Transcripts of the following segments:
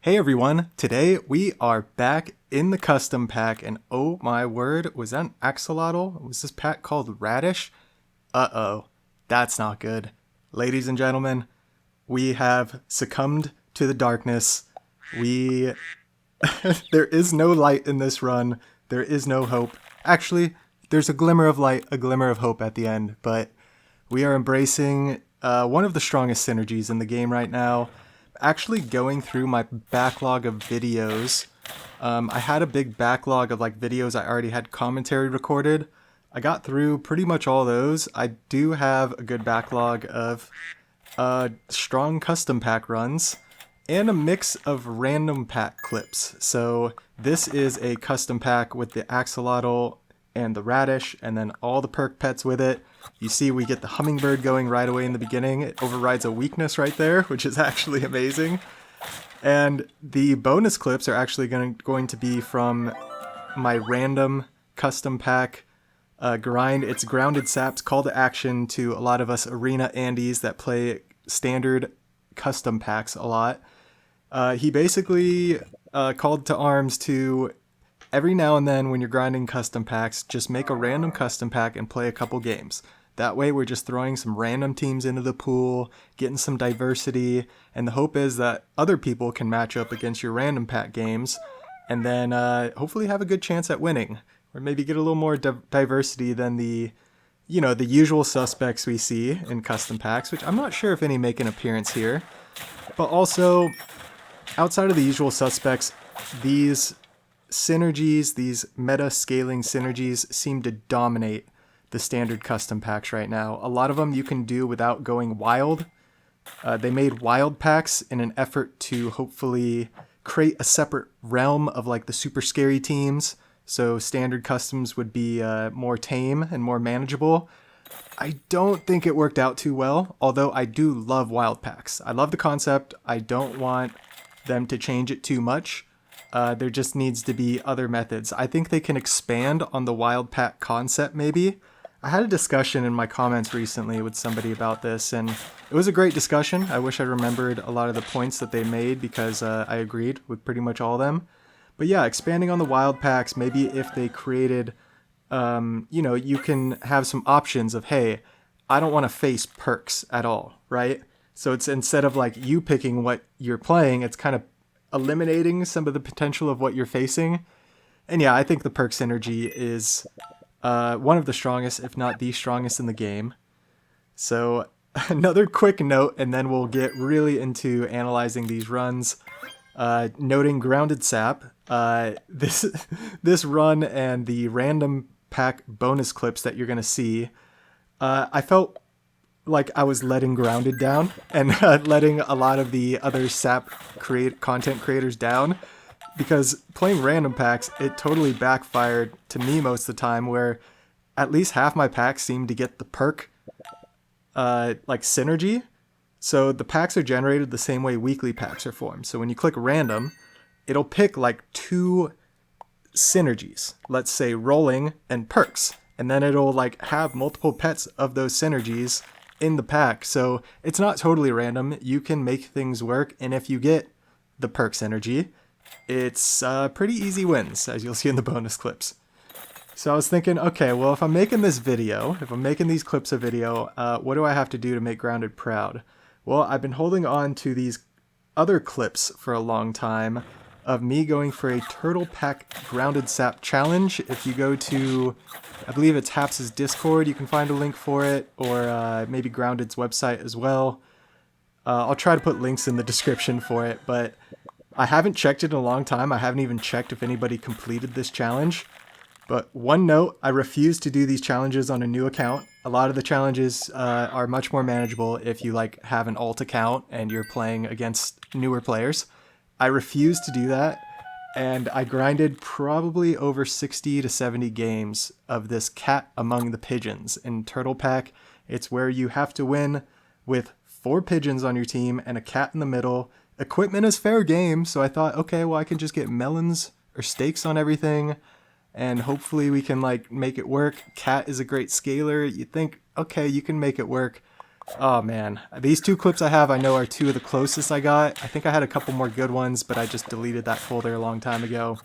Hey everyone, today we are back in the custom pack, and oh my word, was that an axolotl? Was this pack called Radish? Uh-oh, that's not good. Ladies and gentlemen, we have succumbed to the darkness. We... there is no light in this run. There is no hope. Actually, there's a glimmer of light, a glimmer of hope at the end, but we are embracing one of the strongest synergies in the game right now. Actually going through my backlog of videos. I had a big backlog of videos I already had commentary recorded. I got through pretty much all those. I do have a good backlog of strong custom pack runs and a mix of random pack clips. So this is a custom pack with the axolotl and the radish, and then all the perk pets with it. You see we get the hummingbird going right away in the beginning. It overrides a weakness right there, which is actually amazing. And the bonus clips are actually going to be from my random custom pack grind. It's Grounded SAP's call to action to a lot of us arena Andes that play standard custom packs a lot. He basically called to arms to every now and then when you're grinding custom packs, just make a random custom pack and play a couple games. That way we're just throwing some random teams into the pool, getting some diversity, and the hope is that other people can match up against your random pack games, and then hopefully have a good chance at winning, or maybe get a little more diversity than the usual suspects we see in custom packs, which I'm not sure if any make an appearance here. But also, outside of the usual suspects, these synergies, these meta scaling synergies seem to dominate the standard custom packs right now. A lot of them you can do without going wild. They made wild packs in an effort to hopefully create a separate realm of the super scary teams, so standard customs would be more tame and more manageable. I don't think it worked out too well, although I do love wild packs. I love the concept. I don't want them to change it too much. There just needs to be other methods. I think they can expand on the wild pack concept maybe. I had a discussion in my comments recently with somebody about this, and it was a great discussion. I wish I remembered a lot of the points that they made because I agreed with pretty much all of them. But yeah, expanding on the wild packs, maybe if they created, you can have some options of, hey, I don't want to face perks at all, right? So it's instead of you picking what you're playing, it's kind of eliminating some of the potential of what you're facing. And yeah, I think the Perk Synergy is one of the strongest, if not the strongest in the game. So another quick note, and then we'll get really into analyzing these runs. Noting Grounded SAP, this run and the random pack bonus clips that you're going to see, I felt like I was letting Grounded down and letting a lot of the other SAP content creators down, because playing random packs, it totally backfired to me most of the time, where at least half my packs seemed to get the perk synergy. So the packs are generated the same way weekly packs are formed. So when you click random, it'll pick two synergies, let's say rolling and perks, and then it'll have multiple pets of those synergies in the pack. So it's not totally random. You can make things work, and if you get the perk synergy, it's pretty easy wins, as you'll see in the bonus clips. So I was thinking, okay, well, if I'm making this video, if I'm making these clips a video, what do I have to do to make Grounded proud? Well, I've been holding on to these other clips for a long time of me going for a Turtle Pack Grounded SAP challenge. If you go to, I believe it's Haps's Discord, you can find a link for it, or maybe Grounded's website as well. I'll try to put links in the description for it, but I haven't checked it in a long time. I haven't even checked if anybody completed this challenge. But one note, I refuse to do these challenges on a new account. A lot of the challenges are much more manageable if you have an alt account and you're playing against newer players. I refuse to do that, and I grinded probably over 60 to 70 games of this Cat Among the Pigeons in Turtle Pack. It's where you have to win with 4 pigeons on your team and a cat in the middle. Equipment is fair game, so I thought, okay, well, I can just get melons or steaks on everything, and hopefully we can make it work. Cat is a great scaler. You think, okay, you can make it work. Oh man, these two clips I have I know are two of the closest I got. I think I had a couple more good ones, but I just deleted that folder a long time ago.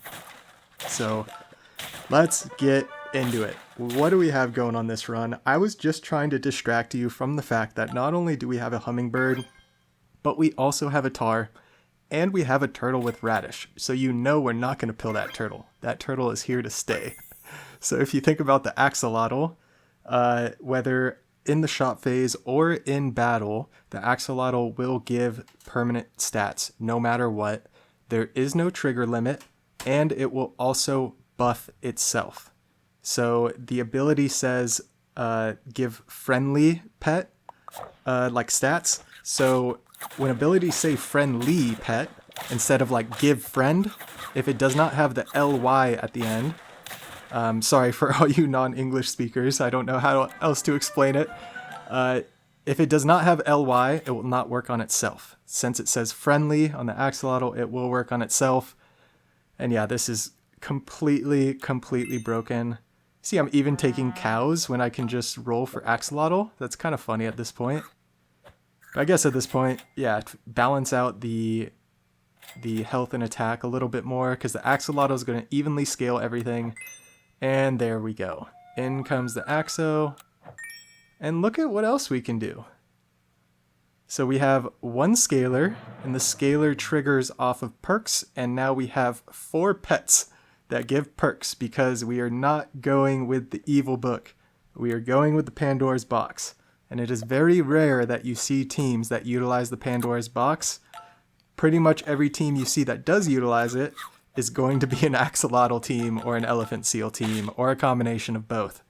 So let's get into it. What do we have going on this run? I was just trying to distract you from the fact that not only do we have a hummingbird, but we also have a tar, and we have a turtle with radish. So you know we're not going to pill that turtle. That turtle is here to stay. So if you think about the axolotl, whether in the shop phase or in battle, the axolotl will give permanent stats no matter what. There is no trigger limit, and it will also buff itself. So the ability says give friendly pet like stats. So when abilities say friendly pet instead of like give friend, if it does not have the ly at the end, sorry for all you non-English speakers, I don't know how else to explain it. If it does not have ly, it will not work on itself. Since it says friendly on the axolotl, it will work on itself. And yeah, this is completely broken. See, I'm even taking cows when I can just roll for axolotl. That's kind of funny at this point. But I guess at this point, yeah, balance out the health and attack a little bit more, because the axolotl is going to evenly scale everything. And there we go. In comes the axo. And look at what else we can do. So we have one scalar, and the scalar triggers off of perks, and now we have 4 pets that give perks, because we are not going with the evil book. We are going with the Pandora's box. And it is very rare that you see teams that utilize the Pandora's box. Pretty much every team you see that does utilize it is going to be an axolotl team or an elephant seal team or a combination of both.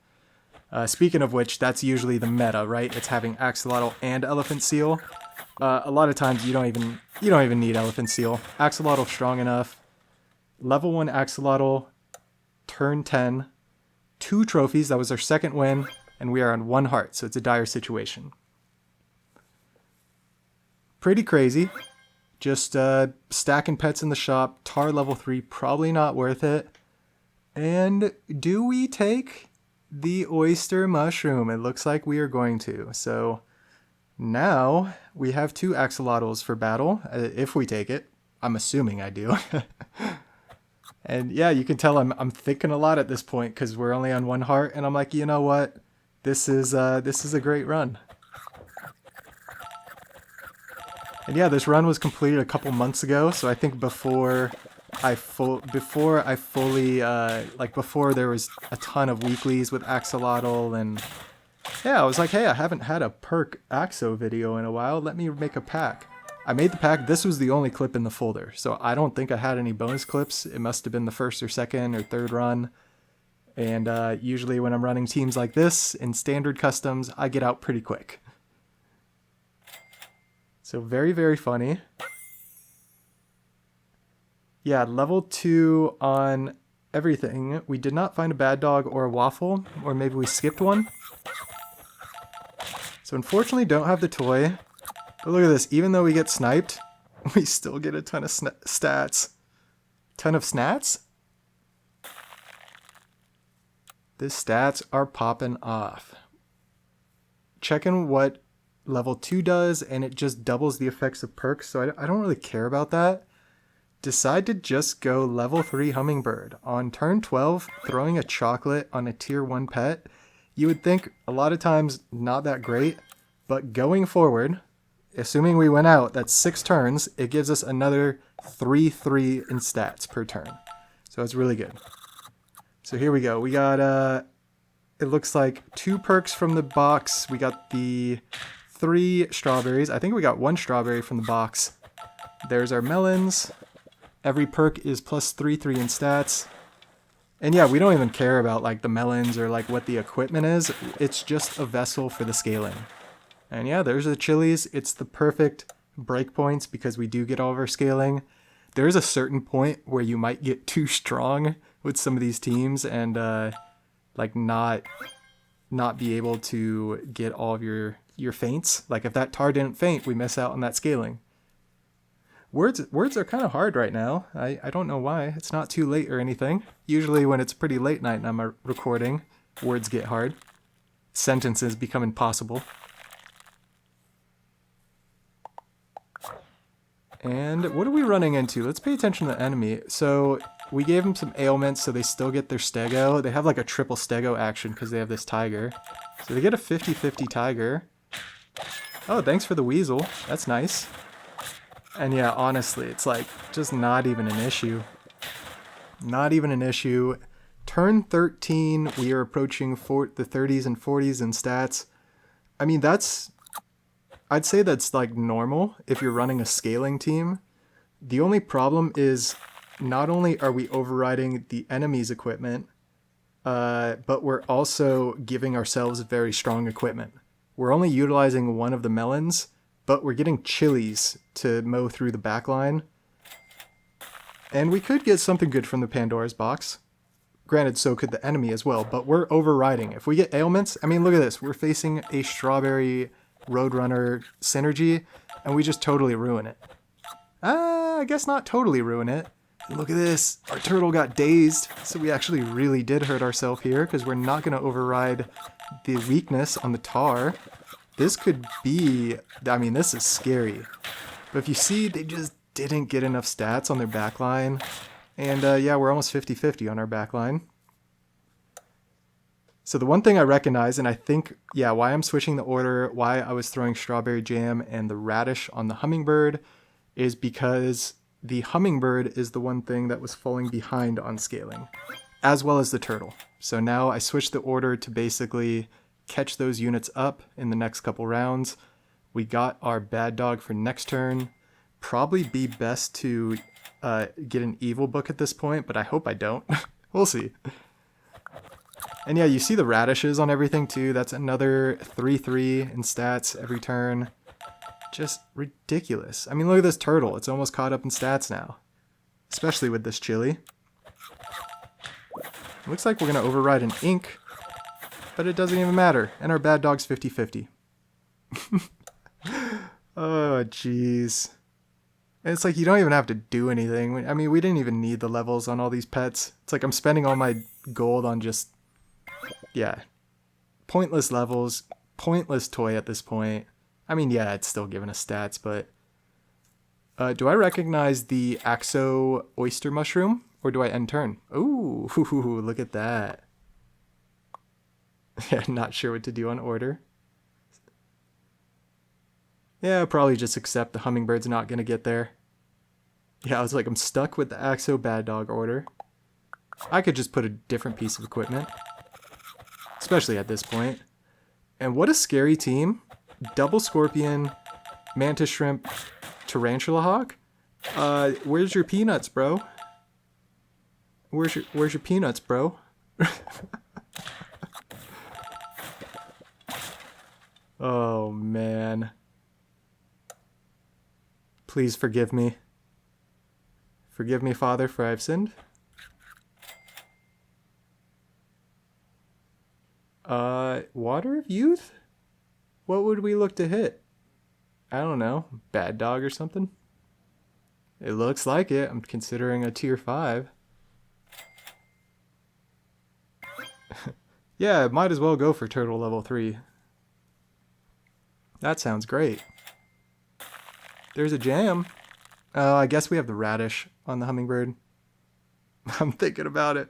Speaking of which, that's usually the meta, right? It's having axolotl and elephant seal. A lot of times you don't even need elephant seal. Axolotl strong enough. Level 1 axolotl, turn 10, 2 trophies. That was our second win, and we are on 1 heart, so it's a dire situation. Pretty crazy. Just stacking pets in the shop. Tar level 3, probably not worth it. And do we take the oyster mushroom? It looks like we are going to. So now we have 2 axolotls for battle, if we take it. I'm assuming I do. And yeah, you can tell I'm thinking a lot at this point, because we're only on 1 heart, and I'm like, you know what? This is a great run. And yeah, this run was completed a couple months ago, so I think before there was a ton of weeklies with axolotl, and yeah, I was like, hey, I haven't had a perk axo video in a while. Let me make a pack. I made the pack. This was the only clip in the folder, so I don't think I had any bonus clips. It must have been the first or second or third run. And usually when I'm running teams like this in standard customs, I get out pretty quick. So very funny. Yeah, level 2 on everything. We did not find a bad dog or a waffle, or maybe we skipped one. So unfortunately don't have the toy. But look at this, even though we get sniped, we still get a ton of stats. Ton of snats? The stats are popping off. Checking what level 2 does, and it just doubles the effects of perks, so I don't really care about that. Decide to just go level 3 hummingbird. On turn 12, throwing a chocolate on a tier 1 pet, you would think a lot of times not that great, but going forward, assuming we went out, that's 6 turns, it gives us another 3/3 in stats per turn. So it's really good. So here we go. We got, it looks like 2 perks from the box. We got the 3 strawberries. I think we got 1 strawberry from the box. There's our melons. Every perk is plus 3/3 in stats. And yeah, we don't even care about like the melons or like what the equipment is. It's just a vessel for the scaling. And yeah, there's the chilies. It's the perfect breakpoints because we do get all of our scaling. There is a certain point where you might get too strong with some of these teams and like not be able to get all of your feints. Like if that tar didn't feint, we miss out on that scaling. Words are kind of hard right now. I don't know why. It's not too late or anything. Usually when it's pretty late night and I'm recording, words get hard. Sentences become impossible. And what are we running into? Let's pay attention to the enemy. So we gave them some ailments, so they still get their stego. They have like a triple stego action because they have this tiger. So they get a 50-50 tiger. Oh, thanks for the weasel. That's nice. And yeah, honestly, it's like just not even an issue. Not even an issue. Turn 13, we are approaching the 30s and 40s in stats. I mean, I'd say that's like normal if you're running a scaling team. The only problem is not only are we overriding the enemy's equipment, but we're also giving ourselves very strong equipment. We're only utilizing one of the melons, but we're getting chilies to mow through the backline. And we could get something good from the Pandora's box. Granted, so could the enemy as well, but we're overriding. If we get ailments, I mean, look at this. We're facing a strawberry Roadrunner synergy, and we just totally ruin it. I guess not totally ruin it. Look at this. Our turtle got dazed, so we actually really did hurt ourselves here because we're not going to override the weakness on the tar. This could be, I mean, this is scary. But if you see, they just didn't get enough stats on their backline. And yeah, we're almost 50-50 on our backline. So the one thing I recognize, and I think, yeah, why I'm switching the order, why I was throwing strawberry jam and the radish on the hummingbird, is because the hummingbird is the one thing that was falling behind on scaling, as well as the turtle. So now I switched the order to basically catch those units up in the next couple rounds. We got our bad dog for next turn. Probably be best to get an evil book at this point, but I hope I don't. We'll see. And yeah, you see the radishes on everything too. That's another 3-3 in stats every turn. Just ridiculous. I mean, look at this turtle. It's almost caught up in stats now. Especially with this chili. Looks like we're going to override an ink. But it doesn't even matter. And our bad dog's 50-50. Oh, jeez. And it's like you don't even have to do anything. I mean, we didn't even need the levels on all these pets. It's like I'm spending all my gold on just... yeah. Pointless levels. Pointless toy at this point. I mean, yeah, it's still giving us stats, but... do I recognize the Axo Oyster Mushroom? Or do I end turn? Ooh, look at that. Yeah, not sure what to do on order. Yeah, probably just accept the hummingbird's not going to get there. Yeah, I was like, I'm stuck with the Axo Bad Dog order. I could just put a different piece of equipment. Especially at this point. And what a scary team. Double Scorpion, Mantis Shrimp, Tarantula Hawk? Where's your peanuts, bro? Where's your peanuts, bro? Oh, man. Please forgive me. Forgive me, Father, for I have sinned. Water of Youth? What would we look to hit? I don't know. Bad Dog or something? It looks like it. I'm considering a tier 5. Yeah, might as well go for turtle level 3. That sounds great. There's a jam. Oh, I guess we have the radish on the hummingbird. I'm thinking about it.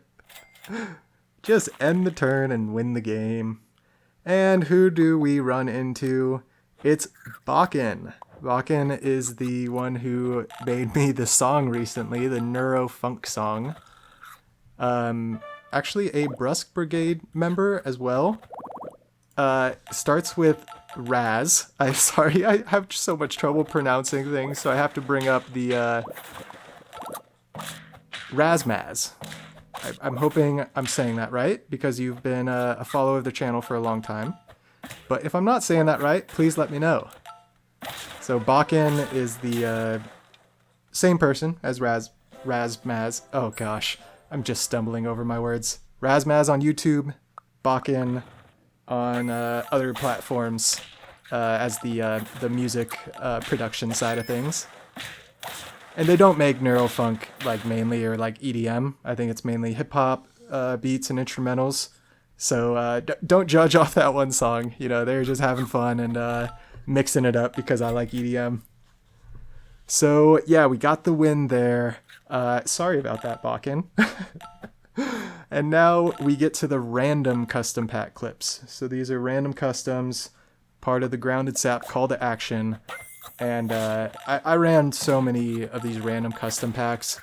Just end the turn and win the game. And who do we run into? It's Bakken. Bakken is the one who made me the song recently, the neurofunk song. Actually a Brusque Brigade member as well. Starts with Raz. I'm sorry, I have so much trouble pronouncing things, so I have to bring up the Razmaz. I'm hoping I'm saying that right, because you've been a follower of the channel for a long time. But if I'm not saying that right, please let me know. So Bakken is the same person as Razmaz. Oh gosh, I'm just stumbling over my words. Razmaz on YouTube, Bakken on other platforms as the music production side of things. And they don't make neurofunk like mainly or like EDM. I think it's mainly hip hop beats and instrumentals. So don't judge off that one song. You know, they're just having fun and mixing it up because I like EDM. So yeah, we got the win there. Sorry about that, Bakken. And now we get to the random custom pack clips. So these are random customs, part of the Grounded SAP call to action. And I ran so many of these random custom packs.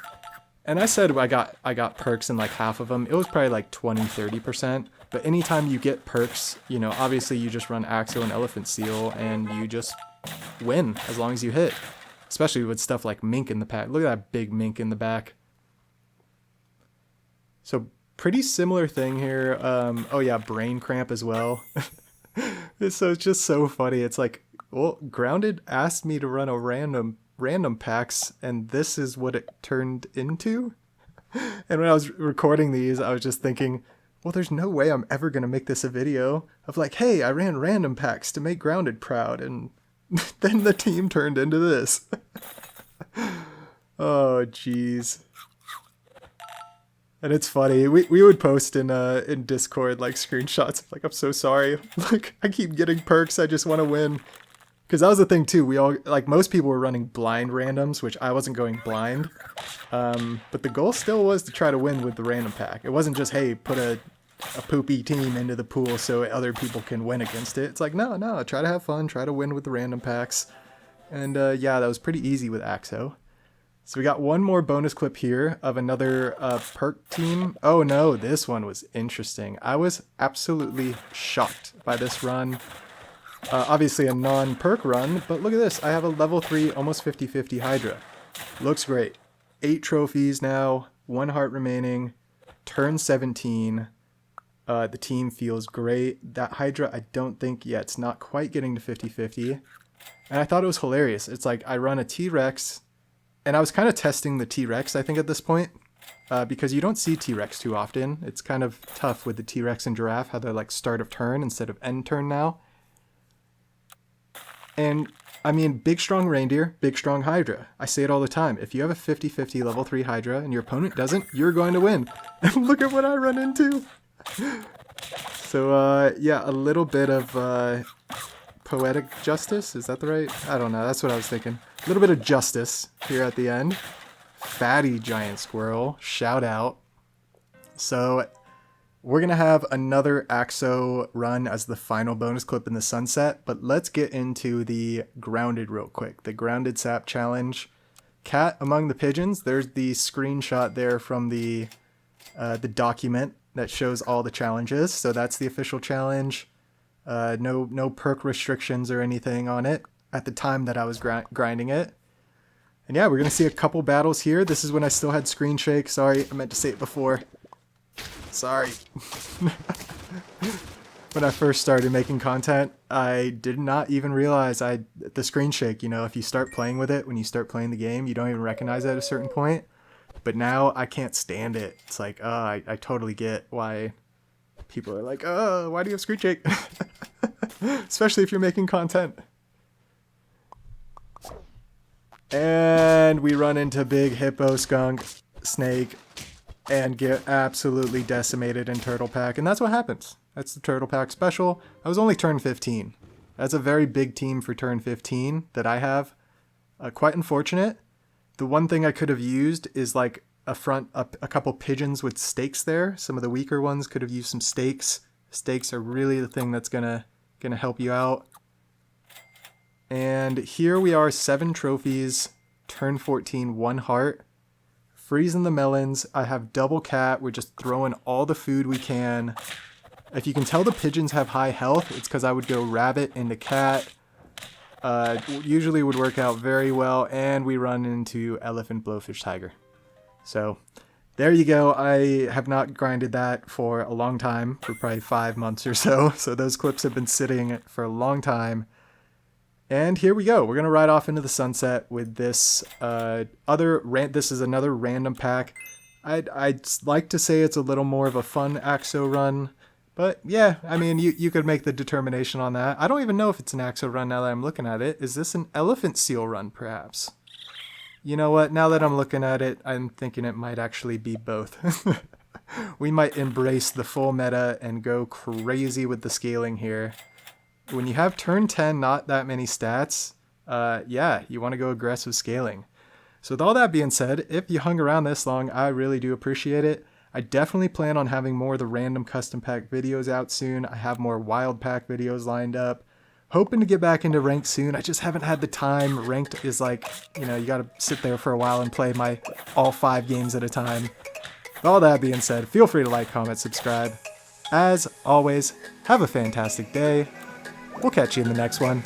And I said I got perks in like half of them. It was probably like 20-30%. But anytime you get perks, you know, obviously you just run Axo and Elephant Seal and you just win as long as you hit. Especially with stuff like mink in the pack. Look at that big mink in the back. So pretty similar thing here. Oh yeah, brain cramp as well. So it's just so funny. It's like, well, Grounded asked me to run a random packs, and this is what it turned into. And when I was recording these, I was just thinking, well, there's no way I'm ever gonna make this a video of like, hey, I ran random packs to make Grounded proud, and then the team turned into this. Oh, jeez. And it's funny. We would post in Discord like screenshots of like, I'm so sorry. Like, I keep getting perks. I just want to win. Because that was the thing too. We all, like, most people were running blind randoms, which I wasn't going blind. But the goal still was to try to win with the random pack. It wasn't just, hey, put a poopy team into the pool so other people can win against it. It's like, no, try to have fun. Try to win with the random packs. And yeah, that was pretty easy with Axo. So we got one more bonus clip here of another perk team. Oh no, this one was interesting. I was absolutely shocked by this run. Obviously a non-perk run, but look at this. I have a level 3, almost 50-50 Hydra. Looks great. 8 trophies now, 1 heart remaining, turn 17. The team feels great. That Hydra, I don't think, yeah, it's not quite getting to 50-50. And I thought it was hilarious. It's like I run a T-Rex, and I was kind of testing the T-Rex, I think, at this point, because you don't see T-Rex too often. It's kind of tough with the T-Rex and Giraffe, how they're like start of turn instead of end turn now. And, I mean, big strong reindeer, big strong Hydra. I say it all the time. If you have a 50-50 level 3 Hydra and your opponent doesn't, you're going to win. And look at what I run into. So, yeah, a little bit of poetic justice. Is that the right? I don't know. That's what I was thinking. A little bit of justice here at the end. Fatty giant squirrel. Shout out. So we're going to have another Axo run as the final bonus clip in the sunset, but let's get into the Grounded real quick. The Grounded SAP challenge. Cat Among the Pigeons. There's the screenshot there from the document that shows all the challenges. So that's the official challenge. No perk restrictions or anything on it at the time that I was grinding it. And yeah, we're going to see a couple battles here. This is when I still had screen shake. Sorry, I meant to say it before. Sorry. When I first started making content, I did not even realize the screen shake, you know, if you start playing with it, when you start playing the game, you don't even recognize it at a certain point. But now I can't stand it. It's like, I totally get why people are like, why do you have screen shake? Especially if you're making content. And we run into big hippo, skunk, snake, and get absolutely decimated in Turtle Pack. And that's what happens. That's the Turtle Pack special. I was only turn 15. That's a very big team for turn 15 that I have. Quite unfortunate. The one thing I could have used is like a couple pigeons with stakes there. Some of the weaker ones could have used some stakes. Stakes are really the thing that's gonna help you out. And here we are, 7 trophies, turn 14, 1 heart. Freezing the melons. I have double cat. We're just throwing all the food we can. If you can tell the pigeons have high health, it's because I would go rabbit into cat. Usually would work out very well. And we run into elephant, blowfish, tiger. So there you go. I have not grinded that for a long time, for probably 5 months or so. So those clips have been sitting for a long time. And here we go. We're going to ride off into the sunset with this this is another random pack. I'd like to say it's a little more of a fun Axo run. But yeah, I mean, you could make the determination on that. I don't even know if it's an Axo run now that I'm looking at it. Is this an elephant seal run, perhaps? You know what? Now that I'm looking at it, I'm thinking it might actually be both. We might embrace the full meta and go crazy with the scaling here. When you have turn 10, not that many stats, yeah, you want to go aggressive scaling. So with all that being said, if you hung around this long, I really do appreciate it. I definitely plan on having more of the random custom pack videos out soon. I have more wild pack videos lined up. Hoping to get back into ranked soon. I just haven't had the time. Ranked is like, you gotta sit there for a while and play my all 5 games at a time. With all that being said, feel free to like, comment, subscribe. As always, have a fantastic day. We'll catch you in the next one.